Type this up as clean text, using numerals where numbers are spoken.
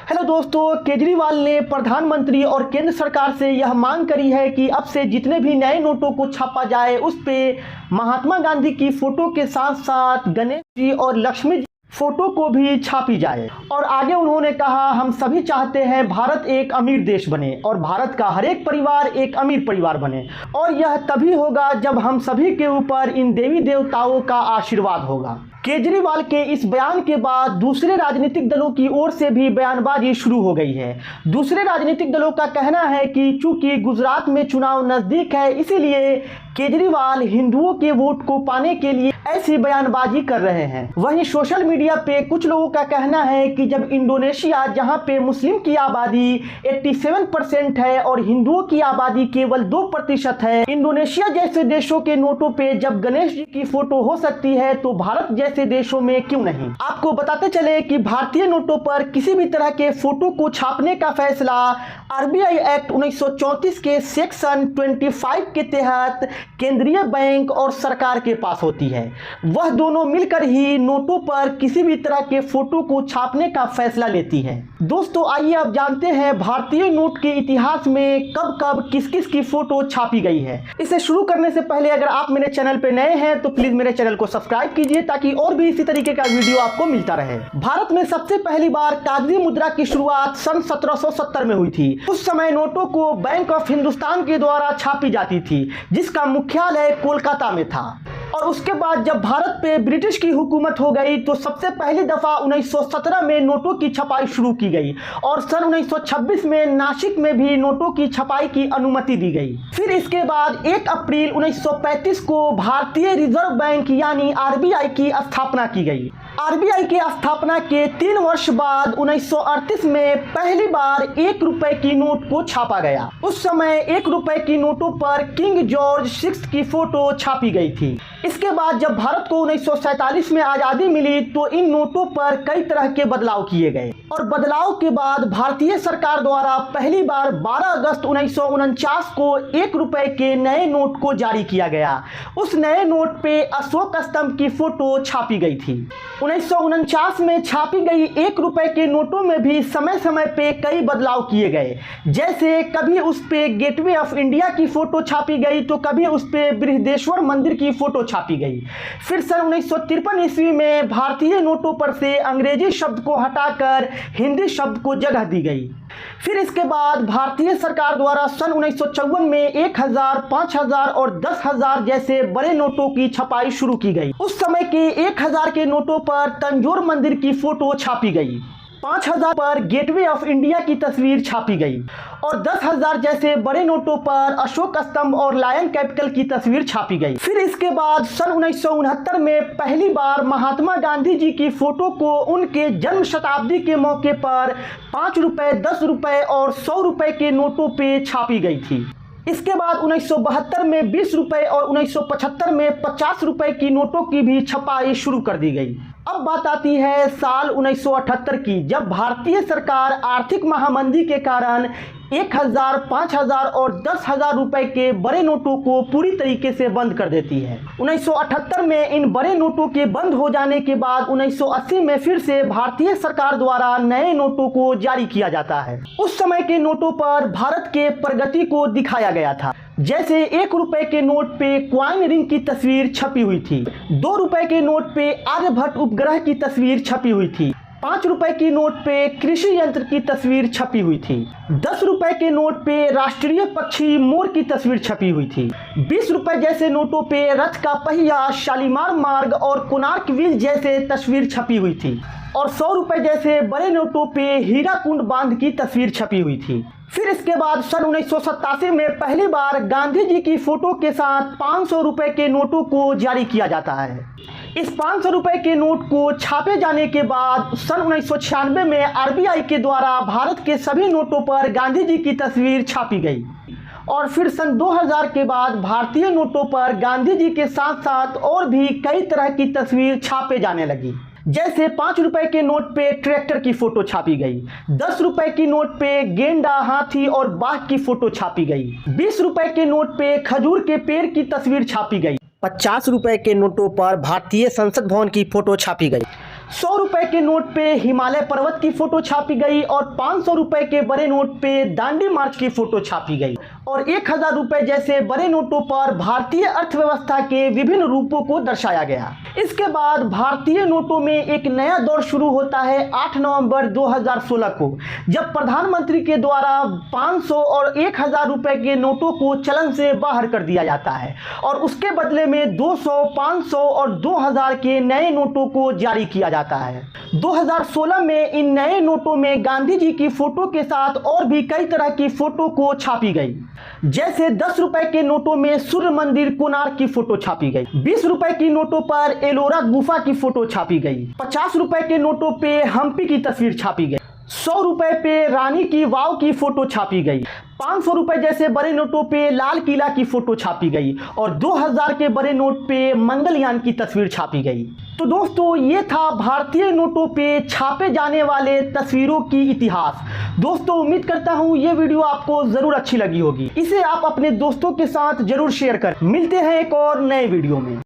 Hello दोस्तों, केजरीवाल ने प्रधानमंत्री और केंद्र सरकार से यह मांग करी है कि अब से जितने भी नए नोटों को छापा जाए उस पे महात्मा गांधी की फोटो के साथ साथ गणेश जी और लक्ष्मी जी फोटो को भी छापी जाए। और आगे उन्होंने कहा, हम सभी चाहते हैं भारत एक अमीर देश बने और भारत का हर एक परिवार एक अमीर परिवार बने, और यह तभी होगा जब हम सभी के ऊपर इन देवी देवताओं का आशीर्वाद होगा। केजरीवाल के इस बयान के बाद दूसरे राजनीतिक दलों की ओर से भी बयानबाजी शुरू हो गई है। दूसरे राजनीतिक दलों का कहना है कि चूंकि गुजरात में चुनाव नजदीक है, इसीलिए केजरीवाल हिंदुओं के वोट को पाने के लिए ऐसी बयानबाजी कर रहे हैं। वहीं सोशल मीडिया पे कुछ लोगों का कहना है कि जब इंडोनेशिया, जहां पे मुस्लिम की आबादी 87% है और हिंदुओं की आबादी केवल 2% है, इंडोनेशिया जैसे देशों के नोटों पे जब गणेश जी की फोटो हो सकती है तो भारत जैसे देशों में क्यों नहीं। आपको बताते चले कि भारतीय नोटों पर किसी भी तरह के फोटो को छापने का फैसला आरबीआई एक्ट 1934 के सेक्शन 25 के तहत केंद्रीय बैंक और सरकार के पास होती है। वह दोनों मिलकर ही नोटों पर किसी भी तरह के फोटो को छापने का फैसला लेती है। दोस्तों, आइए अब जानते हैं भारतीय नोट के इतिहास में कब कब किस किस की फोटो छापी गई है। इसे शुरू करने से पहले अगर आप मेरे चैनल पे नए हैं तो प्लीज मेरे चैनल को सब्सक्राइब कीजिए ताकि और भी इसी तरीके का वीडियो आपको मिलता रहे। भारत में सबसे पहली बार कागजी मुद्रा की शुरुआत सन 1770 में हुई थी। उस समय नोटों को बैंक ऑफ हिंदुस्तान के द्वारा छापी जाती थी, जिसका मुख्यालय कोलकाता में था। और उसके बाद जब भारत पे ब्रिटिश की हुकूमत हो गई तो सबसे पहली दफा 1917 में नोटों की छपाई शुरू की गई और सन 1926 में नासिक में भी नोटों की छपाई की अनुमति दी गई। फिर इसके बाद 1 अप्रैल 1935 को भारतीय रिजर्व बैंक यानी आरबीआई की स्थापना की गई। आरबीआई की स्थापना के 3 वर्ष बाद 1938 में पहली बार 1 रुपए की नोट को छापा गया। उस समय 1 रुपए की नोटों पर किंग जॉर्ज 6 की फोटो छापी गई थी। इसके बाद जब भारत को 1947 में आज़ादी मिली तो इन नोटों पर कई तरह के बदलाव किए गए और बदलाव के बाद भारतीय सरकार द्वारा पहली बार 12 अगस्त 1949 को 1 रुपए के नए नोट को जारी किया गया। उस नए नोट पे अशोक स्तंभ की फोटो छापी गई थी। 1949 में छापी गई 1 रुपए के नोटों में भी समय समय पे कई बदलाव किए गए, जैसे कभी उस पे गेटवे ऑफ इंडिया की फोटो छापी गई तो कभी उस पे बृहदेश्वर मंदिर की फोटो छापी गई। फिर सन 1953 ईस्वी में भारतीय नोटों पर से अंग्रेजी शब्द को हटाकर हिंदी शब्द को जगह दी गई। फिर इसके बाद भारतीय सरकार द्वारा सन 1954 में 1000, 5000 और 10,000 जैसे बड़े नोटों की छपाई शुरू की गई। उस समय के 1000 के नोटों पर तंजौर मंदिर की फोटो छापी गई, 5000 पर गेटवे ऑफ इंडिया की तस्वीर छापी गई और 10,000 जैसे बड़े नोटों पर अशोक स्तंभ और लायन कैपिटल की तस्वीर छापी गई। फिर इसके बाद सन 1969 में पहली बार महात्मा गांधी जी की फोटो को उनके जन्म शताब्दी के मौके पर 5 रुपए, 10 रुपए और 100 रुपए के नोटों पे छापी गई थी। इसके बाद 1972 में 20 रुपए और 1975 में 50 रुपए की नोटों की भी छपाई शुरू कर दी गई। अब बात आती है साल 1978 की, जब भारतीय सरकार आर्थिक महामंदी के कारण 1000, 5000 और 10,000 रुपए के बड़े नोटों को पूरी तरीके से बंद कर देती है। 1978 में इन बड़े नोटों के बंद हो जाने के बाद 1980 में फिर से भारतीय सरकार द्वारा नए नोटों को जारी किया जाता है। उस समय के नोटों पर भारत के प्रगति को दिखाया गया था, जैसे 1 रुपए के नोट पे क्वाइन रिंग की तस्वीर छपी हुई थी, 2 रुपए के नोट पे आर्यभट्ट उपग्रह की तस्वीर छपी हुई थी, 5 रुपए की नोट पे कृषि यंत्र की तस्वीर छपी हुई थी, 10 रुपए के नोट पे राष्ट्रीय पक्षी मोर की तस्वीर छपी हुई थी, 20 रुपए जैसे नोटों पे रथ का पहिया, शालीमार मार्ग और कोणार्क व्हील जैसे तस्वीर छपी हुई थी और 100 रुपए जैसे बड़े नोटों पे हीराकुंड बांध की तस्वीर छपी हुई थी। फिर इसके बाद सन 1987 में पहली बार गांधी जी की फोटो के साथ 500 रुपए के नोटों को जारी किया जाता है। इस 500 रुपए के नोट को छापे जाने के बाद सन 1996 में आरबीआई के द्वारा भारत के सभी नोटों पर गांधी जी की तस्वीर छापी गई और फिर सन 2000 के बाद भारतीय नोटों पर गांधी जी के साथ साथ और भी कई तरह की तस्वीर छापे जाने लगी। जैसे 5 रुपए के नोट पे ट्रैक्टर की फोटो छापी गई, 10 रुपए की नोट पे गेंडा, हाथी और बाघ की फोटो छापी गई, 20 रुपए के नोट पे खजूर के पेड़ की तस्वीर छापी गई, 50 रुपए के नोटों पर भारतीय संसद भवन की फोटो छापी गई। 100 रुपए के नोट पे हिमालय पर्वत की फोटो छापी गई और 500 रुपए के बड़े नोट पे दांडी मार्च की फोटो छापी गई और 1000 रुपए जैसे बड़े नोटों पर भारतीय अर्थव्यवस्था के विभिन्न रूपों को दर्शाया गया। इसके बाद भारतीय नोटों में एक नया दौर शुरू होता है 8 नवंबर 2016 को, जब प्रधानमंत्री के द्वारा 500 और 1000 रुपए के नोटों को चलन से बाहर कर दिया जाता है और उसके बदले में 200, 500 और 2000 के नए नोटों को जारी किया जाता है। 2016 में इन नए नोटों में गांधी जी की फोटो के साथ और भी कई तरह की फोटो को छापी गई, जैसे 10 रुपए के नोटों में सूर्य मंदिर कोणार्क की फोटो छापी गई, 20 रुपए की नोटों पर एलोरा गुफा की फोटो छापी गई, 50 रुपए के नोटों पे हम्पी की तस्वीर छापी गई, 100 रुपए पे रानी की वाव की फोटो छापी गई, 500 रुपए जैसे बड़े नोटों पे लाल किला की फोटो छापी गई और 2000 के बड़े नोट पे मंगलयान की तस्वीर छापी गई। तो दोस्तों, ये था भारतीय नोटों पे छापे जाने वाले तस्वीरों की इतिहास। दोस्तों, उम्मीद करता हूँ ये वीडियो आपको जरूर अच्छी लगी होगी। इसे आप अपने दोस्तों के साथ जरूर शेयर करें। मिलते हैं एक और नए वीडियो में।